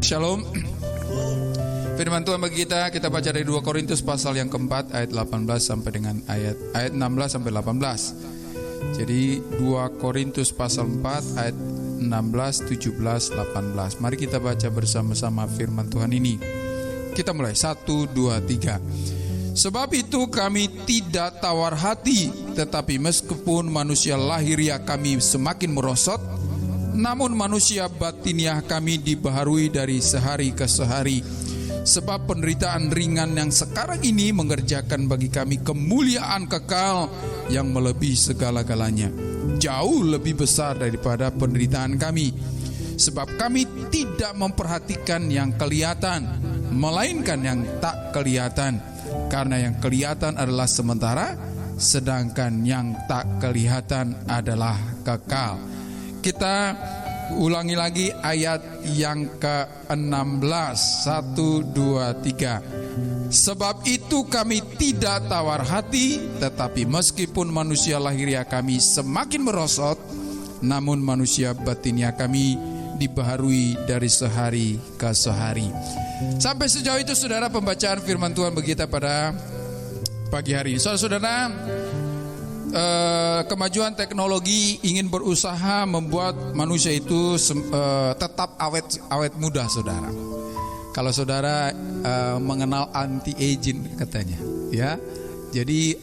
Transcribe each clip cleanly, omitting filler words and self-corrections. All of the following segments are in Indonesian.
Shalom. Firman Tuhan bagi kita baca dari 2 Korintus pasal yang keempat ayat 18 sampai dengan ayat 16 sampai 18. Jadi 2 Korintus pasal 4 ayat 16, 17, 18. Mari kita baca bersama-sama firman Tuhan ini. Kita mulai 1, 2, 3. Sebab itu kami tidak tawar hati, tetapi meskipun manusia lahiriah kami semakin merosot, namun manusia batiniah kami dibaharui dari sehari ke sehari. Sebab penderitaan ringan yang sekarang ini mengerjakan bagi kami kemuliaan kekal yang melebihi segala-galanya, jauh lebih besar daripada penderitaan kami. Sebab kami tidak memperhatikan yang kelihatan, melainkan yang tak kelihatan. Karena yang kelihatan adalah sementara, sedangkan yang tak kelihatan adalah kekal. Kita ulangi lagi ayat yang ke-16. 1, 2, 3. Sebab itu kami tidak tawar hati, tetapi meskipun manusia lahiriah kami semakin merosot, namun manusia batiniah kami dibaharui dari sehari ke sehari. Sampai sejauh itu saudara pembacaan firman Tuhan bagi kita pada pagi hari ini. Saudara-saudara, kemajuan teknologi ingin berusaha membuat manusia itu tetap awet muda, saudara. Kalau saudara mengenal anti-aging katanya, ya. Jadi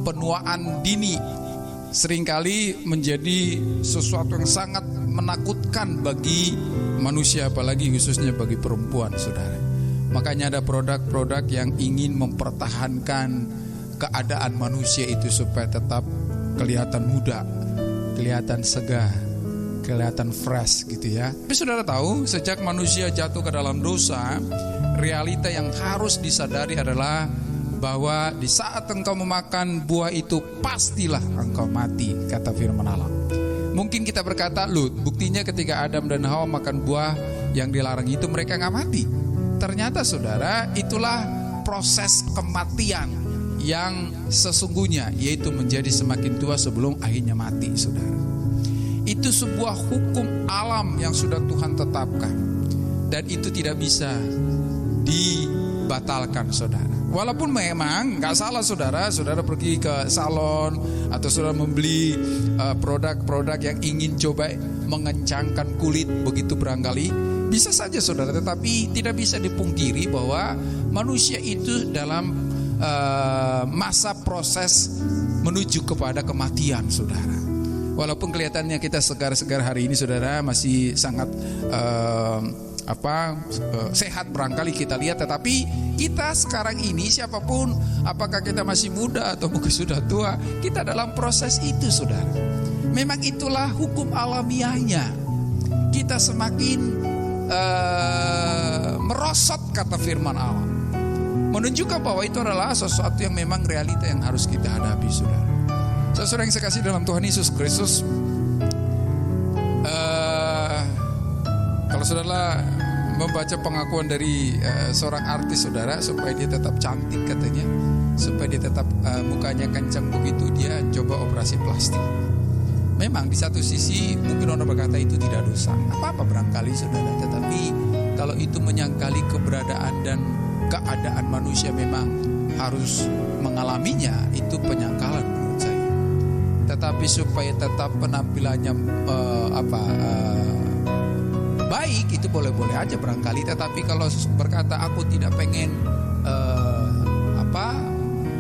penuaan dini seringkali menjadi sesuatu yang sangat menakutkan bagi manusia, apalagi khususnya bagi perempuan, saudara. Makanya ada produk-produk yang ingin mempertahankan keadaan manusia itu supaya tetap kelihatan muda, kelihatan segar, kelihatan fresh gitu ya. Tapi saudara tahu, sejak manusia jatuh ke dalam dosa, realita yang harus disadari adalah bahwa di saat engkau memakan buah itu pastilah engkau mati, kata firman Allah. Mungkin kita berkata, loh, buktinya ketika Adam dan Hawa makan buah yang dilarang itu mereka gak mati. Ternyata saudara, itulah proses kematian yang sesungguhnya, yaitu menjadi semakin tua sebelum akhirnya mati, saudara. Itu sebuah hukum alam yang sudah Tuhan tetapkan, dan itu tidak bisa dibatalkan, saudara. Walaupun memang gak salah saudara pergi ke salon atau saudara membeli produk-produk yang ingin coba mengencangkan kulit begitu barangkali, bisa saja saudara. Tetapi tidak bisa dipungkiri bahwa manusia itu dalam masa proses menuju kepada kematian, saudara. Walaupun kelihatannya kita segar-segar hari ini, saudara, masih sangat sehat barangkali kita lihat, tetapi kita sekarang ini siapapun, apakah kita masih muda atau mungkin sudah tua, kita dalam proses itu, saudara. Memang itulah hukum alamiahnya. Kita semakin merosot, kata firman Allah, menunjukkan bahwa itu adalah sesuatu yang memang realita yang harus kita hadapi, saudara. Saudara yang saya kasih dalam Tuhan Yesus Kristus, kalau saudara membaca pengakuan dari seorang artis, saudara, supaya dia tetap cantik katanya, supaya dia tetap mukanya kencang begitu, dia coba operasi plastik. Memang di satu sisi mungkin orang berkata itu tidak dosa, apa-apa barangkali, saudara. Tetapi kalau itu menyangkali keberadaan dan keadaan manusia memang harus mengalaminya, itu penyangkalan menurut saya. Tetapi supaya tetap penampilannya baik, itu boleh-boleh aja barangkali. Tetapi kalau berkata aku tidak pengen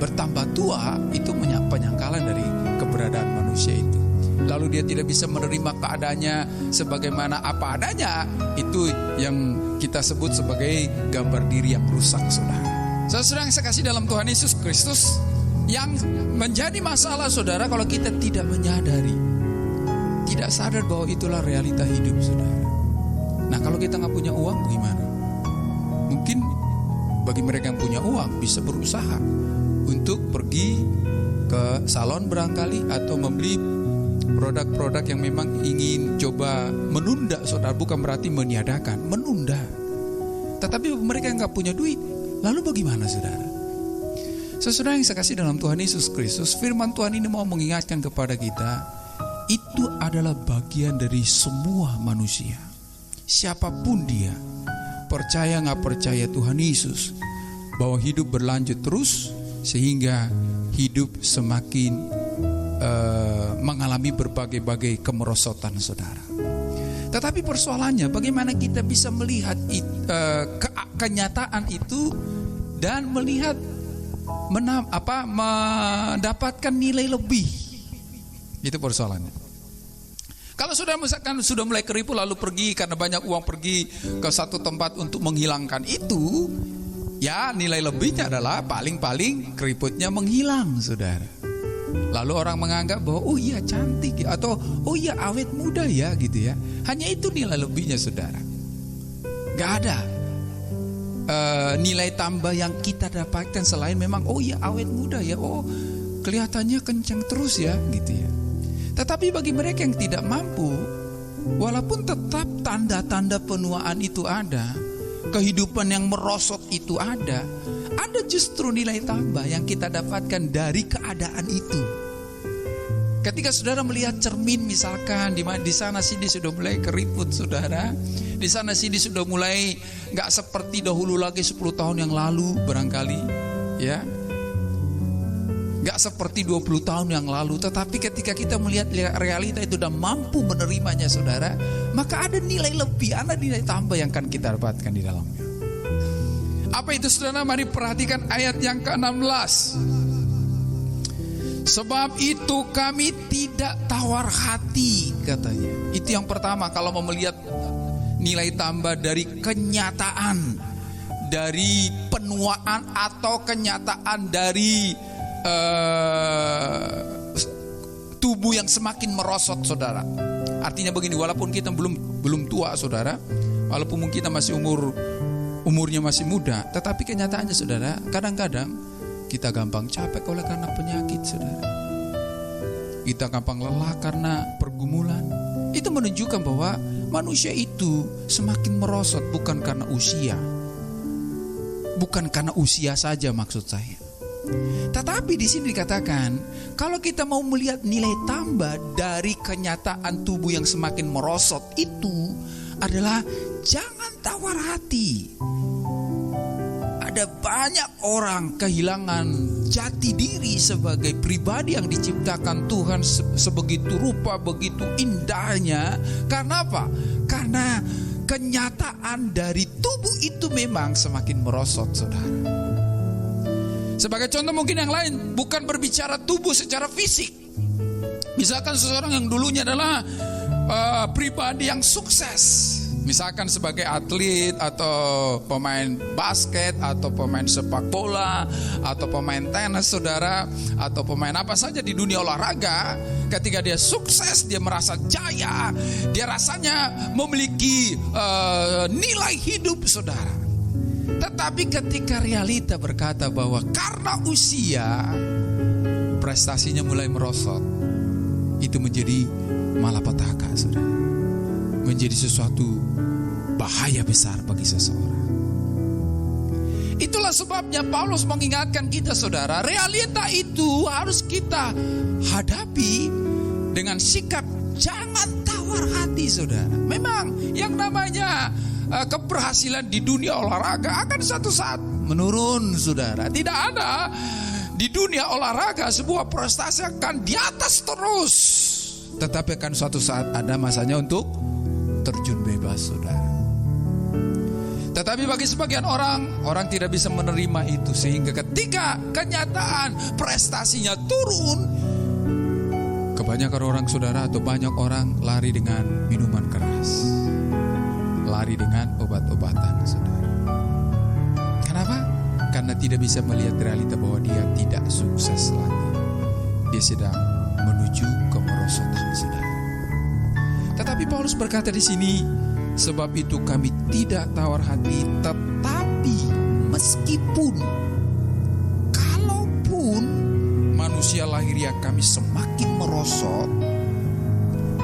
bertambah tua, itu penyangkalan dari keberadaan manusia itu. Lalu dia tidak bisa menerima keadaannya sebagaimana apa adanya, itu yang kita sebut sebagai gambar diri yang rusak, saudara. Saudara yang saya kasih dalam Tuhan Yesus Kristus, yang menjadi masalah, saudara, kalau kita tidak menyadari, tidak sadar bahwa itulah realita hidup, saudara. Nah, kalau kita nggak punya uang gimana? Mungkin bagi mereka yang punya uang bisa berusaha untuk pergi ke salon barangkali atau membeli produk-produk yang memang ingin coba menunda, saudara. Bukan berarti meniadakan, menunda. Tetapi mereka yang gak punya duit, lalu bagaimana, saudara? Saudara yang saya kasih dalam Tuhan Yesus Kristus, firman Tuhan ini mau mengingatkan kepada kita, itu adalah bagian dari semua manusia. Siapapun dia, percaya gak percaya Tuhan Yesus, bahwa hidup berlanjut terus sehingga hidup semakin mengalami berbagai-bagai kemerosotan, saudara. Tetapi persoalannya bagaimana kita bisa melihat kenyataan itu dan melihat mendapatkan nilai lebih. Itu persoalannya. Kalau misalkan sudah mulai keripu lalu pergi karena banyak uang, pergi ke satu tempat untuk menghilangkan itu, ya nilai lebihnya adalah paling-paling keriputnya menghilang, saudara. Lalu orang menganggap bahwa oh iya cantik atau oh iya awet muda ya gitu ya. Hanya itu nilai lebihnya, saudara. Gak ada nilai tambah yang kita dapatkan selain memang oh iya awet muda ya, oh kelihatannya kencang terus ya gitu ya. Tetapi bagi mereka yang tidak mampu, walaupun tetap tanda-tanda penuaan itu ada, kehidupan yang merosot itu ada justru nilai tambah yang kita dapatkan dari keadaan itu. Ketika saudara melihat cermin misalkan di sana sini sudah mulai keriput, saudara. Di sana sini sudah mulai gak seperti dahulu lagi 10 tahun yang lalu barangkali, ya. Gak seperti 20 tahun yang lalu. Tetapi ketika kita melihat realita itu dan mampu menerimanya, saudara, maka ada nilai lebih, ada nilai tambah yang akan kita dapatkan di dalamnya. Apa itu, saudara? Mari perhatikan ayat yang ke-16. Sebab itu kami tidak tawar hati, katanya. Itu yang pertama, kalau mau melihat nilai tambah dari kenyataan, dari penuaan atau kenyataan dari tubuh yang semakin merosot, saudara. Artinya begini, walaupun kita belum tua, saudara, walaupun mungkin kita masih umurnya masih muda, tetapi kenyataannya, saudara, kadang-kadang kita gampang capek oleh karena penyakit, saudara. Kita gampang lelah karena pergumulan. Itu menunjukkan bahwa manusia itu semakin merosot, bukan karena usia. Bukan karena usia saja maksud saya. Tetapi di sini dikatakan, kalau kita mau melihat nilai tambah dari kenyataan tubuh yang semakin merosot itu adalah jangan tawar hati. Ada banyak orang kehilangan jati diri sebagai pribadi yang diciptakan Tuhan sebegitu rupa, begitu indahnya. Karena apa? Karena kenyataan dari tubuh itu memang semakin merosot, saudara. Sebagai contoh mungkin yang lain, bukan berbicara tubuh secara fisik. Misalkan seseorang yang dulunya adalah pribadi yang sukses, misalkan sebagai atlet atau pemain basket atau pemain sepak bola atau pemain tenis, saudara, atau pemain apa saja di dunia olahraga. Ketika dia sukses, dia merasa jaya, dia rasanya memiliki nilai hidup, saudara. Tetapi ketika realita berkata bahwa karena usia prestasinya mulai merosot, itu menjadi malapetaka, saudara. Menjadi sesuatu bahaya besar bagi seseorang. Itulah sebabnya Paulus mengingatkan kita, saudara, realita itu harus kita hadapi dengan sikap jangan tawar hati, saudara. Memang yang namanya keberhasilan di dunia olahraga akan suatu saat menurun, saudara. Tidak ada di dunia olahraga sebuah prestasi akan di atas terus, tetapi akan suatu saat ada masanya untuk terjun bebas, saudara. Tetapi bagi sebagian orang tidak bisa menerima itu, sehingga ketika kenyataan prestasinya turun, kebanyakan orang, saudara, atau banyak orang lari dengan minuman keras, lari dengan obat-obatan, saudara. Kenapa? Karena tidak bisa melihat realita bahwa dia tidak sukses lagi. Dia sedang menuju kemerosotan, saudara. Tetapi Paulus berkata di sini, sebab itu kami tidak tawar hati, tetapi Meskipun, kalaupun manusia lahiriah kami semakin merosot,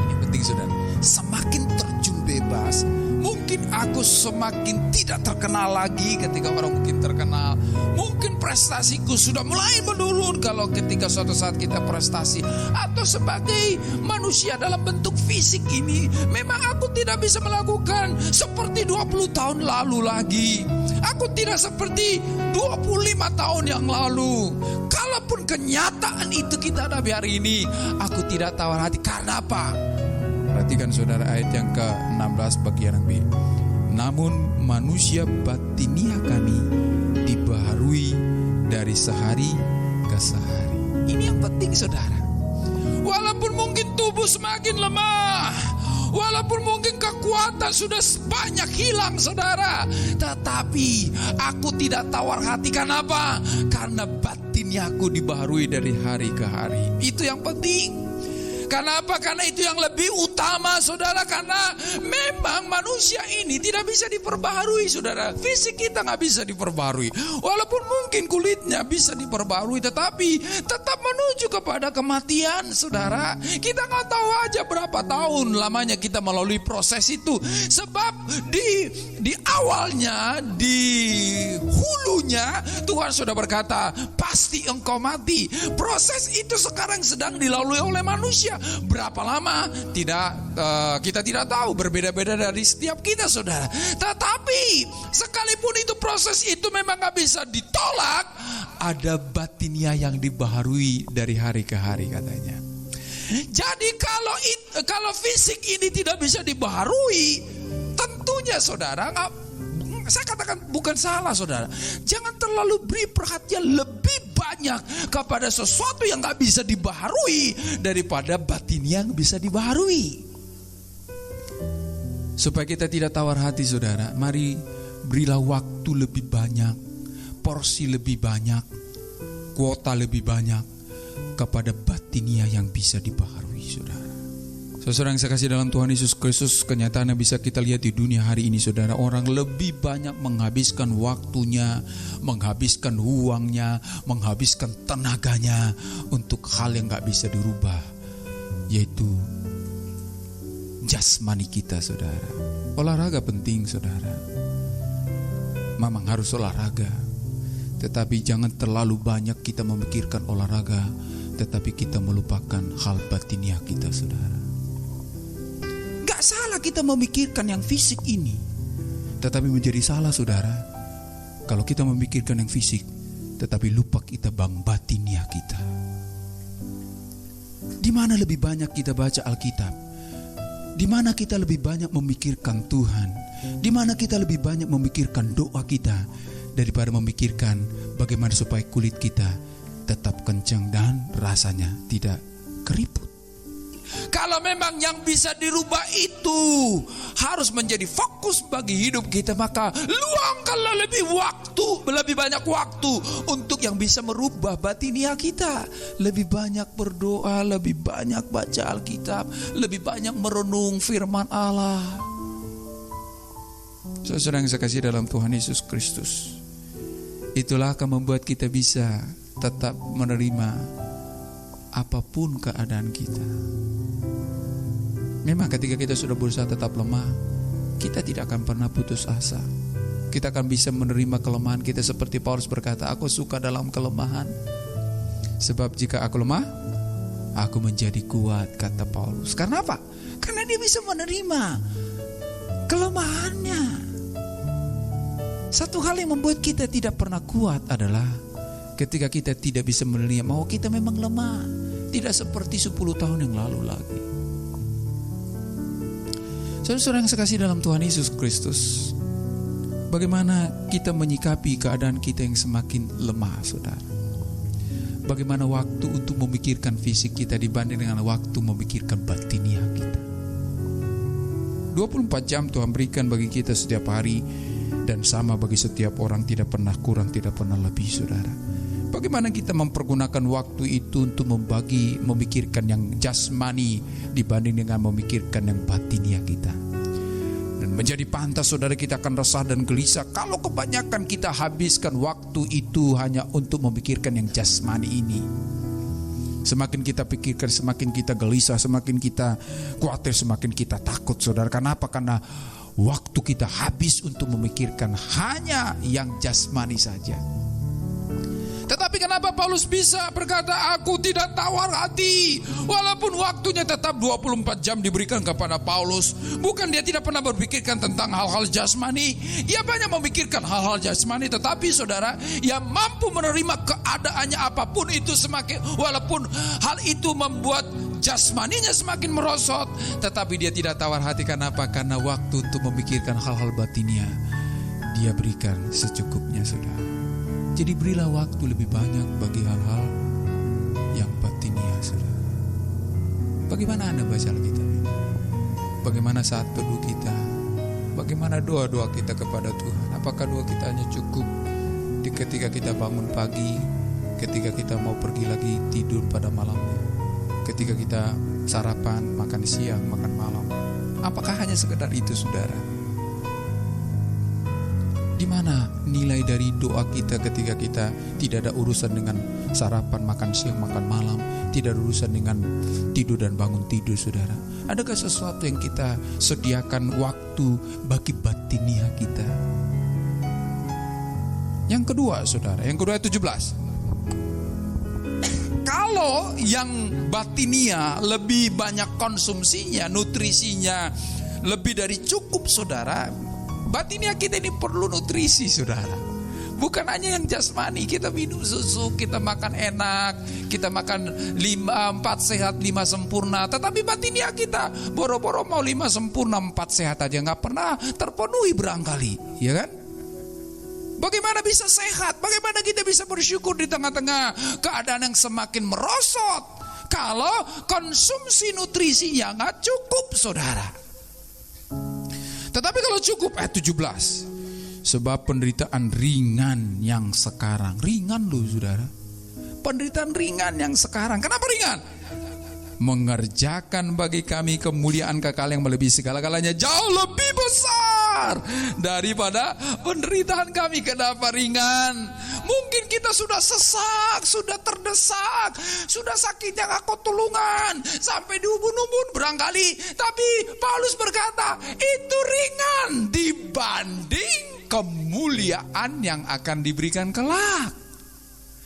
ini penting saudara, semakin terjun bebas, mungkin aku semakin tidak terkenal lagi ketika orang mungkin terkenal. Mungkin prestasiku sudah mulai menurun kalau ketika suatu saat kita prestasi. Atau sebagai manusia dalam bentuk fisik ini, memang aku tidak bisa melakukan seperti 20 tahun lalu lagi. Aku tidak seperti 25 tahun yang lalu. Kalaupun kenyataan itu kita hadapi hari ini, aku tidak tawar hati. Karena apa? Perhatikan saudara ayat yang ke-16 bagian yang B. Namun manusia batinia kami dibaharui dari sehari ke sehari. Ini yang penting saudara. Walaupun mungkin tubuh semakin lemah, walaupun mungkin kekuatan sudah banyak hilang saudara, tetapi aku tidak tawar hati. Kenapa? Karena batinnya aku dibaharui dari hari ke hari. Itu yang penting. Kenapa? Karena itu yang lebih utama saudara. Karena memang manusia ini tidak bisa diperbaharui saudara. Fisik kita gak bisa diperbaharui. Walaupun mungkin kulitnya bisa diperbaharui, tetapi tetap menuju kepada kematian saudara. Kita gak tahu aja berapa tahun lamanya kita melalui proses itu. Sebab di awalnya, di hulunya Tuhan sudah berkata, pasti engkau mati. Proses itu sekarang sedang dilalui oleh manusia. Berapa lama kita tidak tahu, berbeda-beda dari setiap kita saudara. Tetapi sekalipun itu proses itu memang gak bisa ditolak, ada batinia yang dibaharui dari hari ke hari katanya. Jadi kalau fisik ini tidak bisa dibaharui, tentunya saudara, saya katakan bukan salah saudara, jangan terlalu beri perhatian lebih banyak kepada sesuatu yang gak bisa dibaharui daripada batin yang bisa dibaharui. Supaya kita tidak tawar hati saudara, mari berilah waktu lebih banyak, porsi lebih banyak, kuota lebih banyak kepada batinia yang bisa dibaharui saudara. Saudara yang saya kasih dalam Tuhan Yesus Kristus, kenyataannya bisa kita lihat di dunia hari ini saudara. Orang lebih banyak menghabiskan waktunya, menghabiskan uangnya, menghabiskan tenaganya untuk hal yang gak bisa dirubah, yaitu jasmani kita saudara. Olahraga penting saudara, memang harus olahraga, tetapi jangan terlalu banyak kita memikirkan olahraga, tetapi kita melupakan hal batinia kita saudara. Salah kita memikirkan yang fisik ini, tetapi menjadi salah saudara kalau kita memikirkan yang fisik tetapi lupa kita bang batinia kita. Di mana lebih banyak kita baca Alkitab? Di mana kita lebih banyak memikirkan Tuhan? Di mana kita lebih banyak memikirkan doa kita daripada memikirkan bagaimana supaya kulit kita tetap kencang dan rasanya tidak keriput? Kalau memang yang bisa dirubah itu harus menjadi fokus bagi hidup kita, maka luangkanlah lebih banyak waktu untuk yang bisa merubah batinia kita. Lebih banyak berdoa, lebih banyak baca Alkitab, lebih banyak merenung firman Allah. Saudara yang saya kasih dalam Tuhan Yesus Kristus, itulah akan membuat kita bisa tetap menerima apapun keadaan kita. Memang ketika kita sudah berusaha tetap lemah, kita tidak akan pernah putus asa. Kita akan bisa menerima kelemahan kita seperti Paulus berkata, aku suka dalam kelemahan. Sebab jika aku lemah, aku menjadi kuat, kata Paulus. Karena apa? Karena dia bisa menerima kelemahannya. Satu hal yang membuat kita tidak pernah kuat adalah ketika kita tidak bisa menerima bahwa kita memang lemah. Tidak seperti 10 tahun yang lalu lagi. Saudara-saudara yang saya kasih dalam Tuhan Yesus Kristus, bagaimana kita menyikapi keadaan kita yang semakin lemah saudara? Bagaimana waktu untuk memikirkan fisik kita dibanding dengan waktu memikirkan batinia kita? 24 jam Tuhan berikan bagi kita setiap hari, dan sama bagi setiap orang, tidak pernah kurang, tidak pernah lebih saudara. Bagaimana kita mempergunakan waktu itu untuk memikirkan yang jasmani dibanding dengan memikirkan yang batinia kita. Dan menjadi pantas saudara kita akan resah dan gelisah kalau kebanyakan kita habiskan waktu itu hanya untuk memikirkan yang jasmani ini. Semakin kita pikirkan, semakin kita gelisah, semakin kita khawatir, semakin kita takut saudara. Kenapa? Karena waktu kita habis untuk memikirkan hanya yang jasmani saja. Tetapi kenapa Paulus bisa berkata, aku tidak tawar hati, walaupun waktunya tetap 24 jam diberikan kepada Paulus. Bukan dia tidak pernah berpikirkan tentang hal-hal jasmani. Ia banyak memikirkan hal-hal jasmani. Tetapi saudara, ia mampu menerima keadaannya apapun itu, semakin walaupun hal itu membuat jasmaninya semakin merosot, tetapi dia tidak tawar hati. Kenapa? Karena waktu untuk memikirkan hal-hal batinia dia berikan secukupnya saudara. Jadi berilah waktu lebih banyak bagi hal-hal yang batinia saudara. Bagaimana Anda baca Alkitab? Bagaimana saat teduh kita? Bagaimana doa-doa kita kepada Tuhan? Apakah doa kita hanya cukup ketika kita bangun pagi, ketika kita mau pergi lagi tidur pada malamnya, ketika kita sarapan, makan siang, makan malam? Apakah hanya sekedar itu saudara? Di mana nilai dari doa kita ketika kita tidak ada urusan dengan sarapan, makan siang, makan malam, tidak ada urusan dengan tidur dan bangun tidur saudara? Adakah sesuatu yang kita sediakan waktu bagi batinia kita? Yang kedua saudara, yang kedua 17. Kalau yang batinia lebih banyak konsumsinya, nutrisinya lebih dari cukup saudara, batinia kita ini perlu nutrisi saudara. Bukan hanya yang jasmani, kita minum susu, kita makan enak, kita makan 4 sehat 5 sempurna. Tetapi batinia kita boro-boro mau 5 sempurna 4 sehat aja gak pernah terpenuhi barangkali, ya kan? Bagaimana bisa sehat? Bagaimana kita bisa bersyukur di tengah-tengah keadaan yang semakin merosot kalau konsumsi nutrisinya gak cukup saudara? Tetapi kalau cukup 17. Sebab penderitaan ringan yang sekarang. Ringan loh saudara. Penderitaan ringan yang sekarang. Kenapa ringan? Mengerjakan bagi kami kemuliaan kekal yang melebihi segala-galanya, jauh lebih besar daripada penderitaan kami. Kenapa ringan? Mungkin kita sudah sesak, sudah terdesak, sudah sakit yang aku tulungan, sampai diubun-ubun barangkali. Tapi Paulus berkata, itu ringan dibanding kemuliaan yang akan diberikan kelak.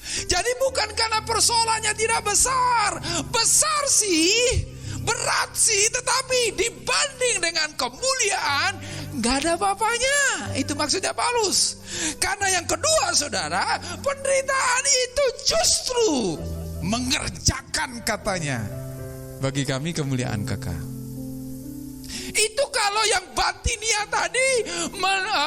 Jadi bukan karena persoalannya tidak besar. Besar sih, berat sih, tetapi dibanding dengan kemuliaan gak ada apa-apanya. Itu maksudnya Paulus. Karena yang kedua saudara, penderitaan itu justru mengerjakan katanya bagi kami kemuliaan kekal. Itu kalau yang batinia tadi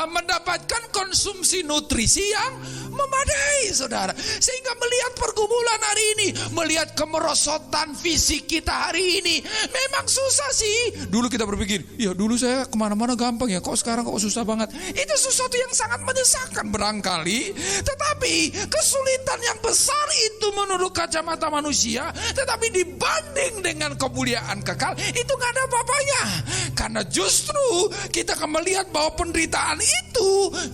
mendapatkan konsumsi nutrisi yang memadai saudara. Sehingga melihat pergumulan hari ini, melihat kemerosotan fisik kita hari ini, memang susah sih. Dulu kita berpikir, ya dulu saya kemana-mana gampang ya, kok sekarang kok susah banget. Itu sesuatu yang sangat menyesakkan barangkali. Tetapi kesulitan yang besar itu menurut kacamata manusia, tetapi dibanding dengan kemuliaan kekal, itu gak ada apa-apanya. Karena justru kita akan melihat bahwa penderitaan itu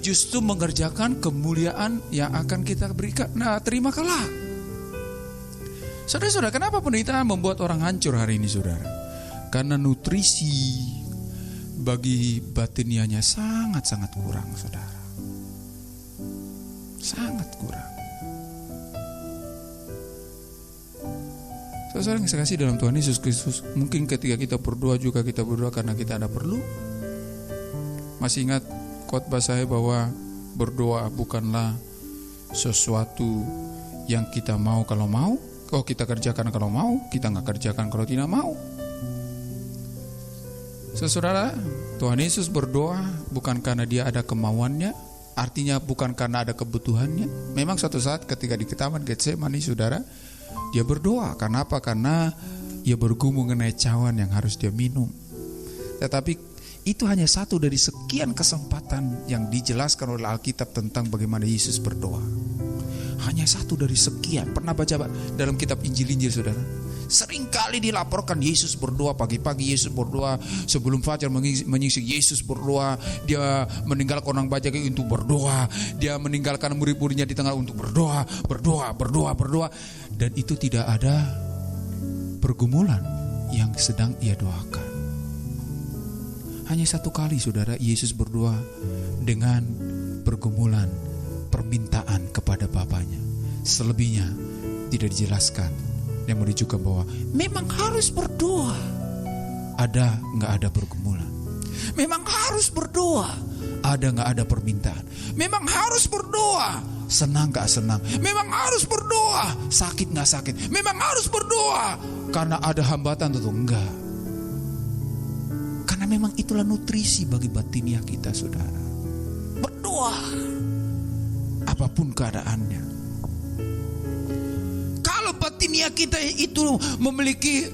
justru mengerjakan kemuliaan yang akan kita berikan, terima kelak. Saudara-saudara, kenapa penderitaan membuat orang hancur hari ini saudara? Karena nutrisi bagi batinianya sangat-sangat kurang saudara. Sangat kurang. Saudara yang saya kasih dalam Tuhan Yesus Kristus, mungkin ketika kita berdoa juga kita berdoa karena kita ada perlu. Masih ingat khotbah saya bahwa berdoa bukanlah sesuatu yang kita mau kalau mau, kita kerjakan kalau mau, kita gak kerjakan kalau tidak mau. Saudara, Tuhan Yesus berdoa bukan karena dia ada kemauannya, artinya bukan karena ada kebutuhannya. Memang suatu saat ketika di Taman Getsemani saudara, dia berdoa. Karena apa? Karena dia bergumul mengenai cawan yang harus dia minum. Tetapi itu hanya satu dari sekian kesempatan yang dijelaskan oleh Alkitab tentang bagaimana Yesus berdoa. Hanya satu dari sekian. Pernah baca dalam kitab Injil-Injil saudara? Seringkali dilaporkan Yesus berdoa pagi-pagi, Yesus berdoa sebelum fajar menyingsing, Yesus berdoa, dia meninggalkan orang banyak untuk berdoa, dia meninggalkan murid-muridnya di tengah untuk berdoa. Dan itu tidak ada pergumulan yang sedang ia doakan. Hanya satu kali saudara Yesus berdoa dengan pergumulan, permintaan kepada Bapanya. Selebihnya tidak dijelaskan. Yang menunjukkan bahwa memang harus berdoa. Ada nggak ada pergumulan? Memang harus berdoa. Ada nggak ada permintaan? Memang harus berdoa. Senang nggak senang? Memang harus berdoa. Sakit nggak sakit? Memang harus berdoa. Karena ada hambatan atau enggak? Karena memang itulah nutrisi bagi batiniah kita, saudara. Berdoa. Apapun keadaannya. Kalau batiniah kita itu memiliki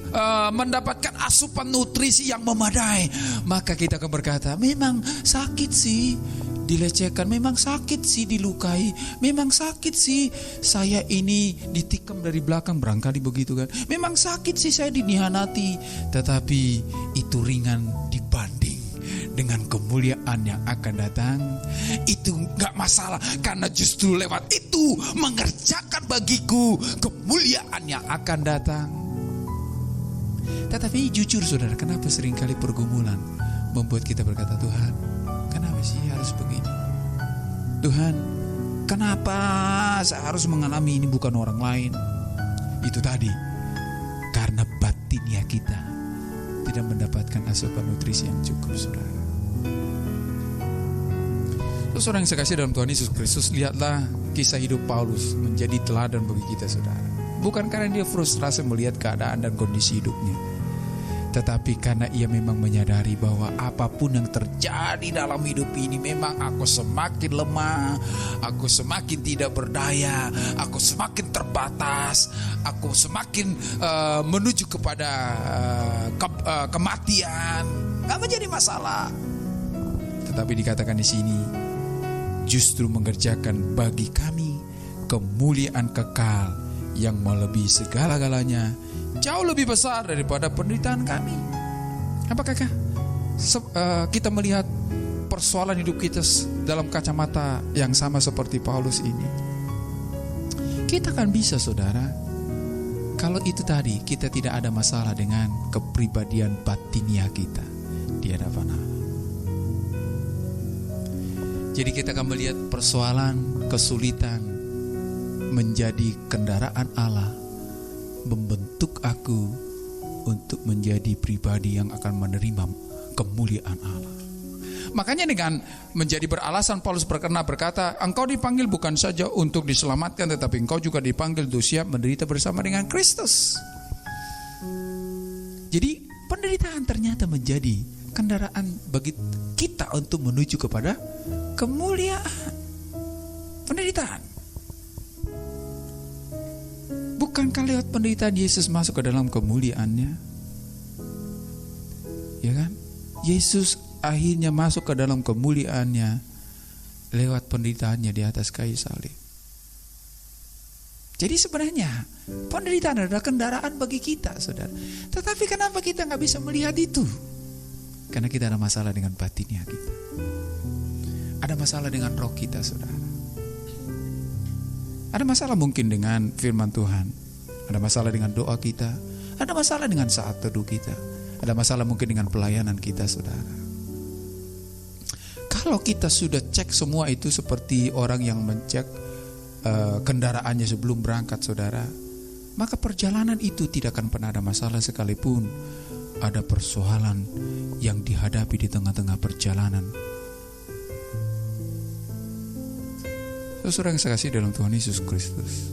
mendapatkan asupan nutrisi yang memadai, maka kita akan berkata, memang sakit sih dilecehkan, memang sakit sih dilukai, memang sakit sih saya ini ditikam dari belakang, barangkali begitu kan. Memang sakit sih saya dinihanati, tetapi itu ringan dibanding dengan kemuliaan yang akan datang. Itu gak masalah, karena justru lewat itu mengerjakan bagiku kemuliaan yang akan datang. Tetapi jujur saudara, kenapa seringkali pergumulan membuat kita berkata, Tuhan, kenapa sih harus begini? Tuhan, kenapa saya harus mengalami ini bukan orang lain? Itu tadi, karena batiniah kita tidak mendapatkan asupan nutrisi yang cukup, saudara. Saudara yang saya kasih dalam Tuhan Yesus Kristus, lihatlah kisah hidup Paulus menjadi teladan bagi kita, saudara. Bukan karena dia frustrasi melihat keadaan dan kondisi hidupnya, tetapi karena ia memang menyadari bahwa apapun yang terjadi dalam hidup ini, memang aku semakin lemah, aku semakin tidak berdaya, aku semakin terbatas, aku semakin menuju kepada kematian. Gak menjadi masalah. Tetapi dikatakan di sini, justru mengerjakan bagi kami kemuliaan kekal yang melebihi segala-galanya, jauh lebih besar daripada penderitaan kami. Apakah kita melihat persoalan hidup kita dalam kacamata yang sama seperti Paulus ini? Kita kan bisa, saudara, kalau itu tadi kita tidak ada masalah dengan kepribadian batiniah kita di hadapan Allah. Jadi kita akan melihat persoalan, kesulitan menjadi kendaraan Allah, membentuk aku untuk menjadi pribadi yang akan menerima kemuliaan Allah. Makanya dengan menjadi beralasan Paulus berkata, engkau dipanggil bukan saja untuk diselamatkan, tetapi engkau juga dipanggil untuk siap menderita bersama dengan Kristus. Jadi penderitaan ternyata menjadi kendaraan bagi kita untuk menuju kepada kemuliaan. Penderitaan. Bukankah lewat penderitaan Yesus masuk ke dalam kemuliaannya? Ya kan? Yesus akhirnya masuk ke dalam kemuliaannya lewat penderitaannya di atas kayu salib. Jadi sebenarnya penderitaan adalah kendaraan bagi kita, saudara. Tetapi kenapa kita gak bisa melihat itu? Karena kita ada masalah dengan batinnya kita. Ada masalah dengan roh kita, saudara. Ada masalah mungkin dengan firman Tuhan. Ada masalah dengan doa kita. Ada masalah dengan saat teduh kita. Ada masalah mungkin dengan pelayanan kita, saudara. Kalau kita sudah cek semua itu seperti orang yang mencek kendaraannya sebelum berangkat, saudara, maka perjalanan itu tidak akan pernah ada masalah sekalipun ada persoalan yang dihadapi di tengah-tengah perjalanan. Saudara yang saya kasih dalam Tuhan Yesus Kristus,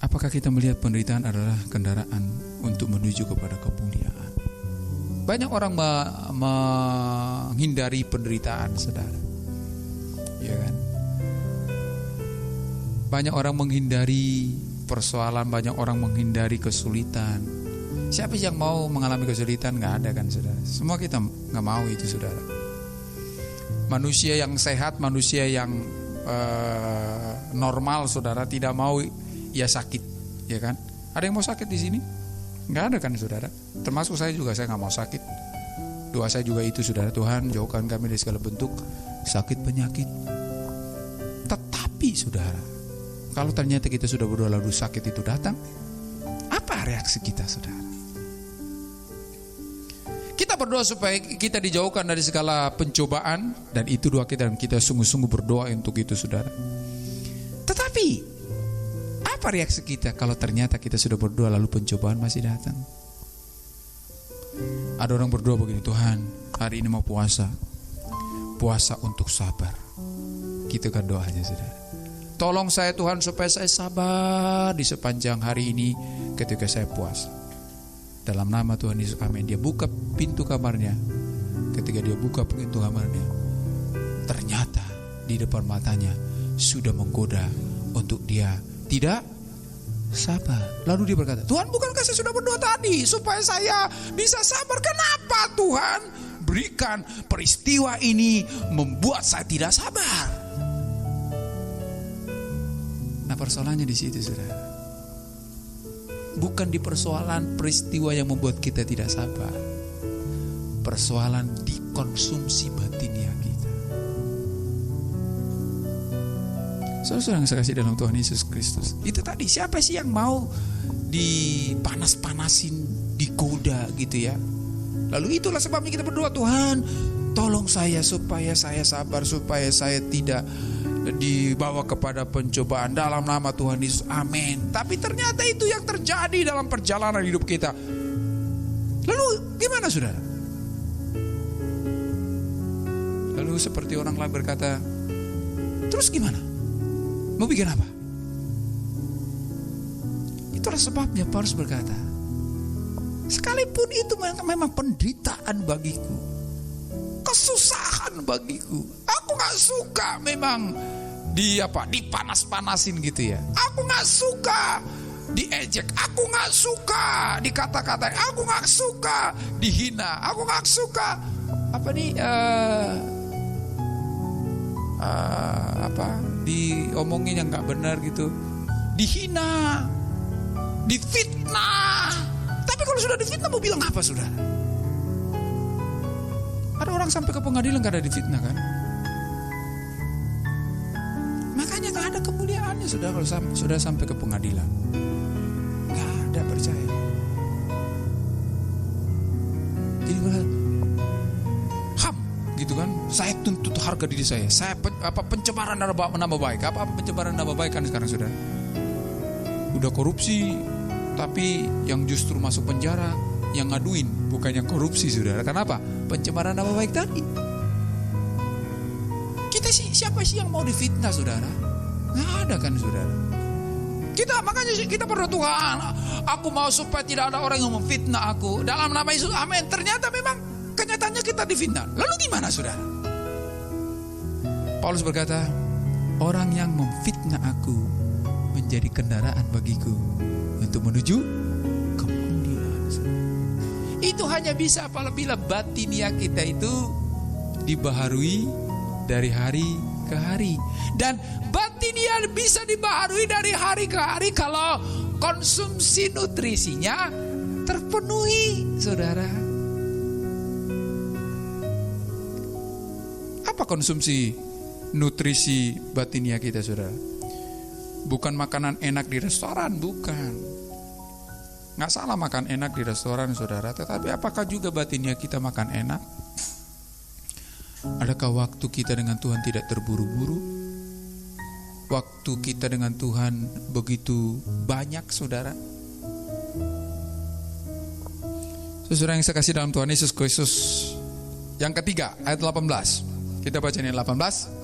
apakah kita melihat penderitaan adalah kendaraan untuk menuju kepada kemuliaan? Banyak orang menghindari penderitaan, saudara. Ya kan? Banyak orang menghindari persoalan, banyak orang menghindari kesulitan. Siapa yang mau mengalami kesulitan? Gak ada kan, saudara. Semua kita gak mau itu, saudara. Manusia yang sehat, manusia yang normal, saudara, tidak mau ia sakit, ya kan? Ada yang mau sakit di sini? Nggak ada kan saudara? Termasuk saya juga, saya nggak mau sakit. Doa saya juga itu saudara, Tuhan jauhkan kami dari segala bentuk sakit penyakit. Tetapi saudara, kalau ternyata kita sudah berdoa lalu sakit itu datang, apa reaksi kita saudara? Kita berdoa supaya kita dijauhkan dari segala pencobaan, dan itu doa kita, dan kita sungguh-sungguh berdoa untuk itu saudara. Tetapi apa reaksi kita kalau ternyata kita sudah berdoa lalu pencobaan masih datang? Ada orang berdoa begini, Tuhan hari ini mau puasa untuk sabar. Gitu kan doanya saudara. Tolong saya Tuhan supaya saya sabar di sepanjang hari ini ketika saya puasa. Dalam nama Tuhan Yesus, amin. Dia buka pintu kamarnya. Ketika dia buka pintu kamarnya, ternyata di depan matanya sudah menggoda untuk dia tidak sabar. Lalu dia berkata, Tuhan bukankah saya sudah berdoa tadi supaya saya bisa sabar? Kenapa Tuhan berikan peristiwa ini membuat saya tidak sabar? Nah persoalannya di situ saudara. Bukan di persoalan peristiwa yang membuat kita tidak sabar. Persoalan di konsumsi batinia kita. Saudara yang saya kasih dalam Tuhan Yesus Kristus, itu tadi, siapa sih yang mau dipanas-panasin, digoda gitu ya? Lalu itulah sebabnya kita berdoa, Tuhan tolong saya supaya saya sabar, supaya saya tidak dibawa kepada pencobaan dalam nama Tuhan Yesus, amin. Tapi ternyata itu yang terjadi dalam perjalanan hidup kita. Lalu gimana saudara? Lalu seperti orang lain berkata, terus gimana? Mau bikin apa? Itulah sebabnya Paulus berkata, sekalipun itu memang penderitaan bagiku, kesusahan bagiku, aku gak suka memang dipanas-panasin gitu ya. Aku gak suka diejek, aku gak suka dikata-katain, aku gak suka dihina, aku gak suka diomongin yang gak benar gitu, dihina, difitnah. Tapi kalau sudah difitnah mau bilang apa saudara? Ada orang sampai ke pengadilan karena difitnah kan? Makanya gak ada kemuliaannya saudara kalau sudah sampai ke pengadilan. Gak ada, percaya. Jadi ham gitu kan? Saya tuntut harga diri saya. Saya pencemaran nama baik. Apa pencemaran nama baik kan sekarang saudara? Udah korupsi, tapi yang justru masuk penjara yang ngaduin, bukan yang korupsi saudara. Kenapa? Pencemaran nama baik tadi. Kita sih, siapa sih yang mau difitnah saudara? Nggak ada kan saudara. Makanya kita berdoa, Tuhan aku mau supaya tidak ada orang yang memfitnah aku dalam nama Yesus, amin. Ternyata memang kenyataannya kita difitnah. Lalu gimana saudara? Paulus berkata, orang yang memfitnah aku menjadi kendaraan bagiku untuk menuju kemuliaan. Itu hanya bisa apabila batinia kita itu dibaharui dari hari ke hari. Dan batinia bisa dibaharui dari hari ke hari kalau konsumsi nutrisinya terpenuhi, saudara. Apa konsumsi nutrisi batinia kita, saudara? Bukan makanan enak di restoran, bukan. Nggak salah makan enak di restoran saudara, tetapi apakah juga batinia kita makan enak? Adakah waktu kita dengan Tuhan tidak terburu-buru? Waktu kita dengan Tuhan begitu banyak saudara? Saudara yang saya kasih dalam Tuhan Yesus Kristus, yang ketiga ayat 18. Kita baca ini 18.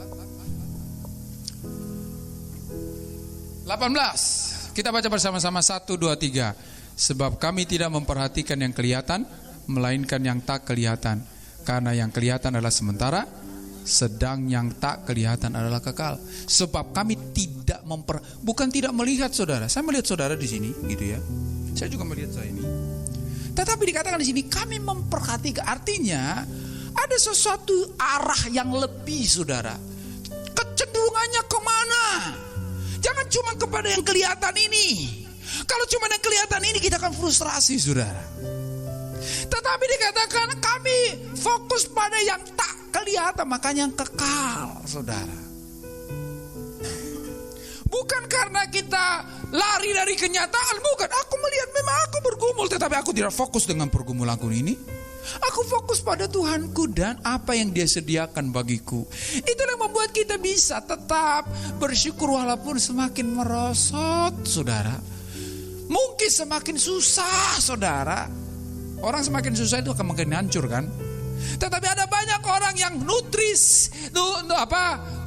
Kita baca bersama-sama 1, 2, 3. Sebab kami tidak memperhatikan yang kelihatan, melainkan yang tak kelihatan. Karena yang kelihatan adalah sementara, sedang yang tak kelihatan adalah kekal. Sebab kami tidak bukan tidak melihat saudara. Saya melihat saudara di sini, gitu ya. Saya juga melihat saya ini. Tetapi dikatakan di sini kami memperhatikan, artinya ada sesuatu arah yang lebih saudara. Kecenderungannya kemana? Jangan cuma kepada yang kelihatan ini. Kalau cuma yang kelihatan ini kita akan frustrasi, saudara. Tetapi dikatakan kami fokus pada yang tak kelihatan, makanya yang kekal, saudara. Bukan karena kita lari dari kenyataan, bukan. Aku melihat memang aku bergumul, tetapi aku tidak fokus dengan pergumulanku ini. Aku fokus pada Tuhanku dan apa yang Dia sediakan bagiku. Itulah yang membuat kita bisa tetap bersyukur walaupun semakin merosot, saudara. Mungkin semakin susah, saudara. Orang semakin susah itu akan makin hancur, kan? Tetapi ada banyak orang yang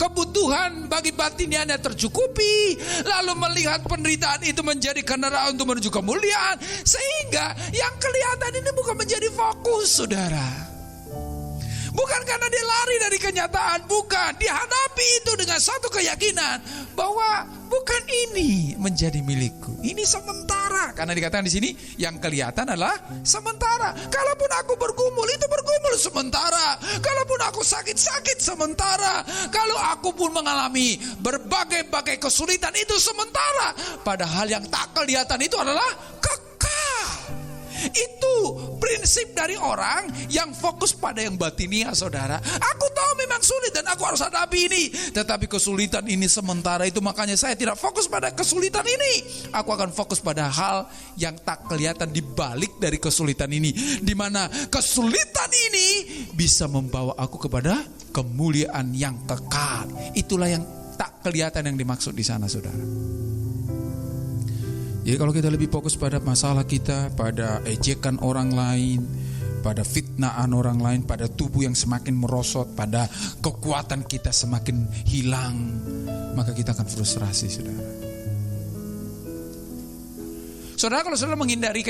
kebutuhan bagi batinnya tercukupi, lalu melihat penderitaan itu menjadi kendaraan untuk menuju kemuliaan, sehingga yang kelihatan ini bukan menjadi fokus, saudara. Bukan karena dia lari dari kenyataan, bukan. Dia hadapi itu dengan satu keyakinan bahwa bukan ini menjadi milikku. Ini sementara. Karena dikatakan di sini yang kelihatan adalah sementara. Kalaupun aku bergumul, itu bergumul sementara. Kalaupun aku sakit-sakit sementara. Kalau aku pun mengalami berbagai-bagai kesulitan, itu sementara. Padahal yang tak kelihatan itu adalah kekal. Itu prinsip dari orang yang fokus pada yang batinia, saudara. Aku tahu memang sulit dan aku harus hadapi ini, tetapi kesulitan ini sementara. Itu makanya saya tidak fokus pada kesulitan ini. Aku akan fokus pada hal yang tak kelihatan di balik dari kesulitan ini, di mana kesulitan ini bisa membawa aku kepada kemuliaan yang kekal. Itulah yang tak kelihatan yang dimaksud di sana, saudara. Jadi kalau kita lebih fokus pada masalah kita, pada ejekan orang lain, pada fitnaan orang lain, pada tubuh yang semakin merosot, pada kekuatan kita semakin hilang, maka kita akan frustrasi, saudara. Saudara, kalau saudara menghindari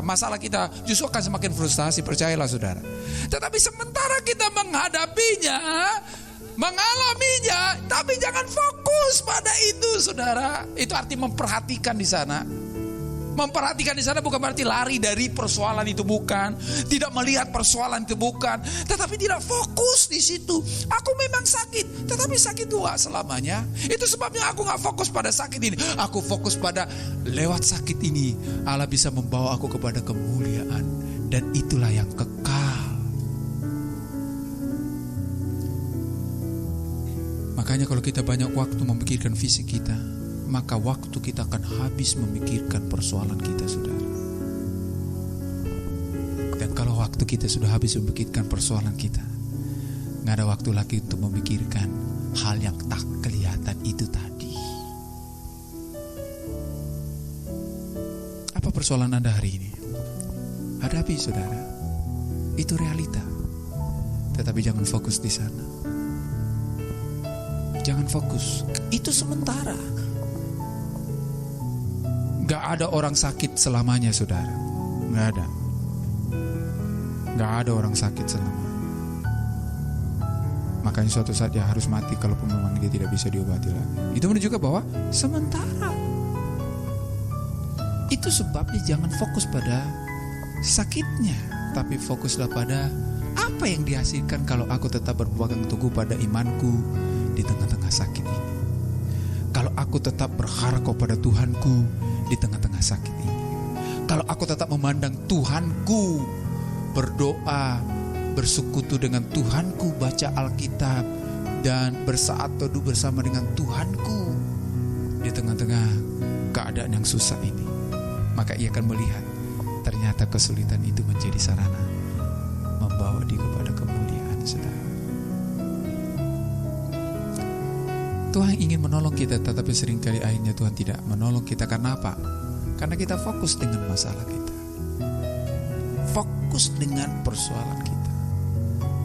masalah kita, justru akan semakin frustrasi, percayalah, saudara. Tetapi sementara kita mengalaminya, tapi jangan fokus pada itu, saudara. Itu arti memperhatikan di sana. Memperhatikan di sana bukan berarti lari dari persoalan itu, bukan. Tidak melihat persoalan itu, bukan. Tetapi tidak fokus di situ. Aku memang sakit, tetapi sakit itu gak selamanya. Itu sebabnya aku gak fokus pada sakit ini. Aku fokus pada lewat sakit ini Allah bisa membawa aku kepada kemuliaan. Dan itulah yang kekal. Makanya kalau kita banyak waktu memikirkan fisik kita, maka waktu kita akan habis memikirkan persoalan kita, saudara. Dan kalau waktu kita sudah habis memikirkan persoalan kita, gak ada waktu lagi untuk memikirkan hal yang tak kelihatan itu tadi. Apa persoalan Anda hari ini? Hadapi, saudara. Itu realita. Tetapi jangan fokus di sana. Jangan fokus. Itu sementara. Gak ada orang sakit selamanya, saudara. Gak ada. Gak ada orang sakit selamanya. Makanya suatu saat dia harus mati kalaupun memang dia tidak bisa diobati lagi. Itu menunjukkan bahwa sementara. Itu sebabnya jangan fokus pada sakitnya, tapi fokuslah pada apa yang dihasilkan kalau aku tetap berpegang teguh pada imanku di tengah-tengah sakit ini. Kalau aku tetap berharap kepada Tuhanku di tengah-tengah sakit ini. Kalau aku tetap memandang Tuhanku, berdoa, bersekutu dengan Tuhanku, baca Alkitab, dan bersaat teduh bersama dengan Tuhanku di tengah-tengah keadaan yang susah ini, maka ia akan melihat ternyata kesulitan itu menjadi sarana membawa dia kepada kemuliaan, saudara. Tuhan ingin menolong kita, tetapi seringkali akhirnya Tuhan tidak menolong kita. Karena apa? Karena kita fokus dengan masalah kita, fokus dengan persoalan kita,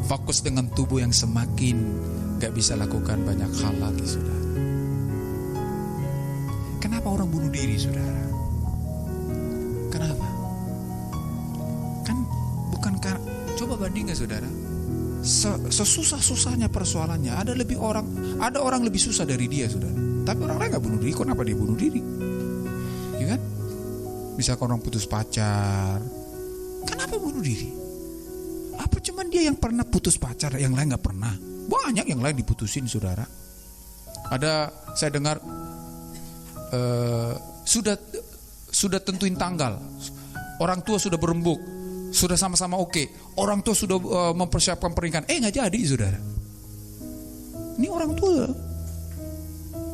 fokus dengan tubuh yang semakin gak bisa lakukan banyak hal lagi, saudara. Kenapa orang bunuh diri, saudara? Kenapa? Kan bukan karena, coba bandingkan, saudara. Sesusah-susahnya persoalannya, ada orang lebih susah dari dia, saudara. Tapi orang lain gak bunuh diri. Kenapa dia bunuh diri? Ya kan? Misalkan orang putus pacar, kenapa bunuh diri? Apa cuman dia yang pernah putus pacar, yang lain gak pernah? Banyak yang lain diputusin, saudara. Ada, saya dengar sudah sudah tentuin tanggal, orang tua sudah berembuk, sudah sama-sama oke, orang tua sudah mempersiapkan pernikahan, nggak jadi saudara. Ini orang tua.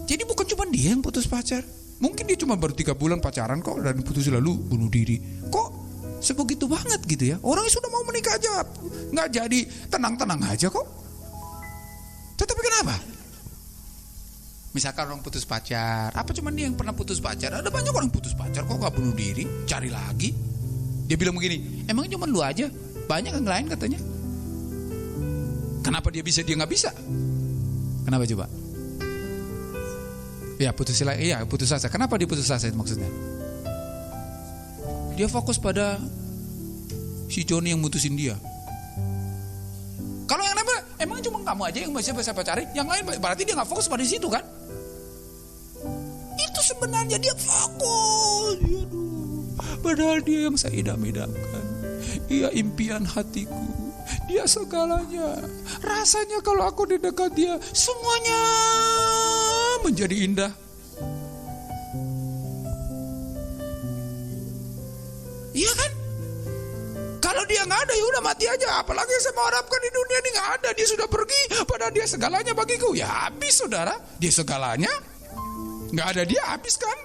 Jadi bukan cuma dia yang putus pacar. Mungkin dia cuma baru 3 bulan pacaran kok dan putus lalu bunuh diri. Kok sebegitu banget gitu ya? Orang sudah mau menikah aja nggak jadi, tenang-tenang aja kok. Tetapi kenapa? Misalkan orang putus pacar, apa cuma dia yang pernah putus pacar? Ada banyak orang putus pacar kok nggak bunuh diri, cari lagi. Dia bilang begini, emang cuma lu aja? Banyak yang lain katanya. Kenapa dia bisa, dia nggak bisa? Kenapa coba? Ya putus asa. Kenapa dia putus asa maksudnya? Dia fokus pada si Joni yang mutusin dia. Kalau yang lain, emang cuma kamu aja yang bisa pacarin, yang lain berarti dia nggak fokus pada situ kan? Itu sebenarnya dia fokus. Padahal dia yang saya idam-idamkan. Dia impian hatiku. Dia segalanya. Rasanya kalau aku di dekat dia, semuanya menjadi indah. Iya kan? Kalau dia nggak ada, ya udah mati aja. Apalagi saya mau harapkan di dunia ini nggak ada. Dia sudah pergi, padahal dia segalanya bagiku. Ya habis saudara. Dia segalanya. Nggak ada dia, habis kan?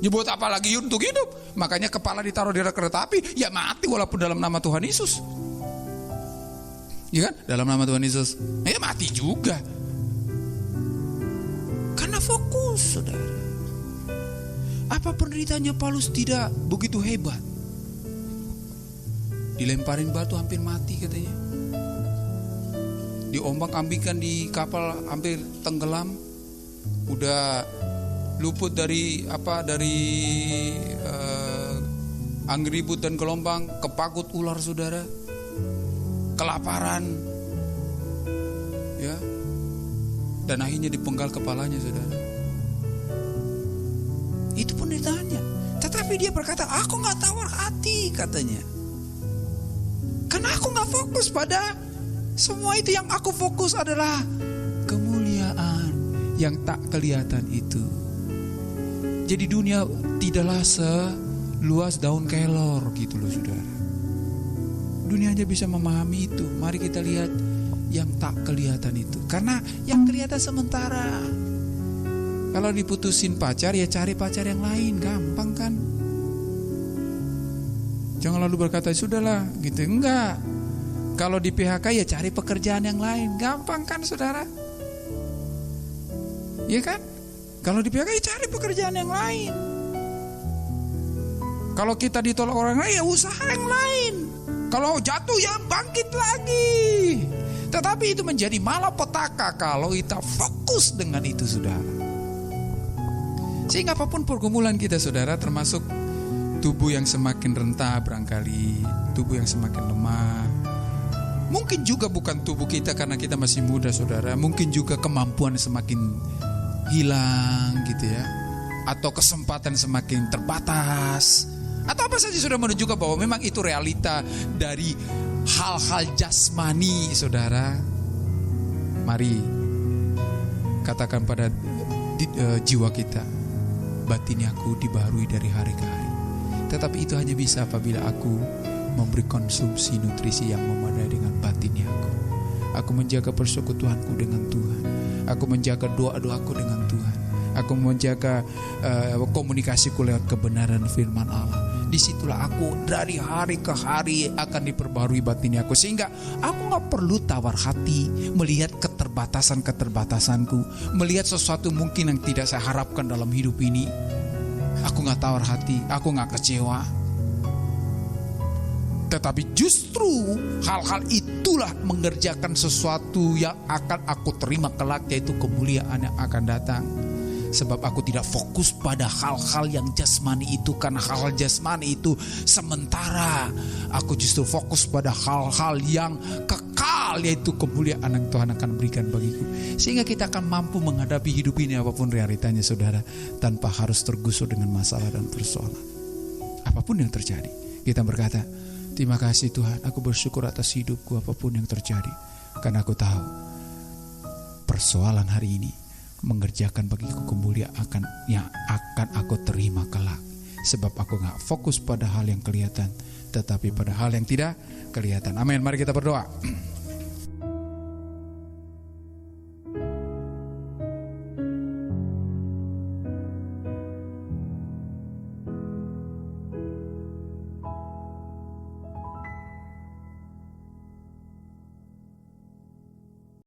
Ya buat apa lagi untuk hidup? Makanya kepala ditaruh di rel kereta api, ya mati walaupun dalam nama Tuhan Yesus. Iya kan? Dalam nama Tuhan Yesus. Ya mati juga. Karena fokus, saudara. Apa penderitaannya Paulus tidak begitu hebat? Dilemparin batu hampir mati katanya. Diombang-ambingkan di kapal hampir tenggelam. Udah luput dari angin ribut dan gelombang, kepagut ular saudara, kelaparan, ya, dan akhirnya dipenggal kepalanya saudara. Itu penderitaannya. Tetapi dia berkata, aku nggak tawar hati katanya, karena aku nggak fokus pada semua itu. Yang aku fokus adalah kemuliaan yang tak kelihatan itu. Jadi dunia tidaklah seluas daun kelor gitu loh saudara. Dunia aja bisa memahami itu. Mari kita lihat yang tak kelihatan itu. Karena yang kelihatan sementara. Kalau diputusin pacar, ya cari pacar yang lain. Gampang kan? Jangan lalu berkata, sudahlah gitu. Enggak. Kalau di PHK, ya cari pekerjaan yang lain. Gampang kan saudara? Iya kan? Kalau di PHK, ya cari pekerjaan yang lain. Kalau kita ditolak orang lain, ya usaha yang lain. Kalau jatuh, ya bangkit lagi. Tetapi itu menjadi malapetaka kalau kita fokus dengan itu saudara. Sehingga apapun pergumulan kita saudara, termasuk tubuh yang semakin rentah barangkali, tubuh yang semakin lemah. Mungkin juga bukan tubuh kita karena kita masih muda saudara. Mungkin juga kemampuan semakin hilang gitu ya, atau kesempatan semakin terbatas, atau apa saja sudah menunjukkan bahwa memang itu realita dari hal-hal jasmani saudara. Mari katakan pada jiwa kita, batin aku dibaharui dari hari ke hari. Tetapi itu hanya bisa apabila aku memberi konsumsi nutrisi yang memadai dengan batinnya aku. Aku menjaga persekutuanku dengan Tuhan. Aku menjaga doa-doaku dengan Tuhan. Aku menjaga komunikasiku lewat kebenaran firman Allah. Disitulah aku dari hari ke hari akan diperbarui batinnya aku. Sehingga aku gak perlu tawar hati melihat keterbatasan-keterbatasanku, melihat sesuatu mungkin yang tidak saya harapkan dalam hidup ini. Aku gak tawar hati, aku gak kecewa. Tetapi justru hal-hal itulah mengerjakan sesuatu yang akan aku terima kelak, yaitu kemuliaan yang akan datang. Sebab aku tidak fokus pada hal-hal yang jasmani itu, karena hal-hal jasmani itu sementara. Aku justru fokus pada hal-hal yang kekal, yaitu kemuliaan yang Tuhan akan berikan bagiku. Sehingga kita akan mampu menghadapi hidup ini apapun realitanya saudara, tanpa harus tergusur dengan masalah dan persoalan. Apapun yang terjadi, kita berkata, terima kasih Tuhan, aku bersyukur atas hidupku apapun yang terjadi. Karena aku tahu persoalan hari ini mengerjakan bagiku kemuliaan yang akan aku terima kelak. sebab aku gak fokus pada hal yang kelihatan, tetapi pada hal yang tidak kelihatan. Amin. Mari kita berdoa.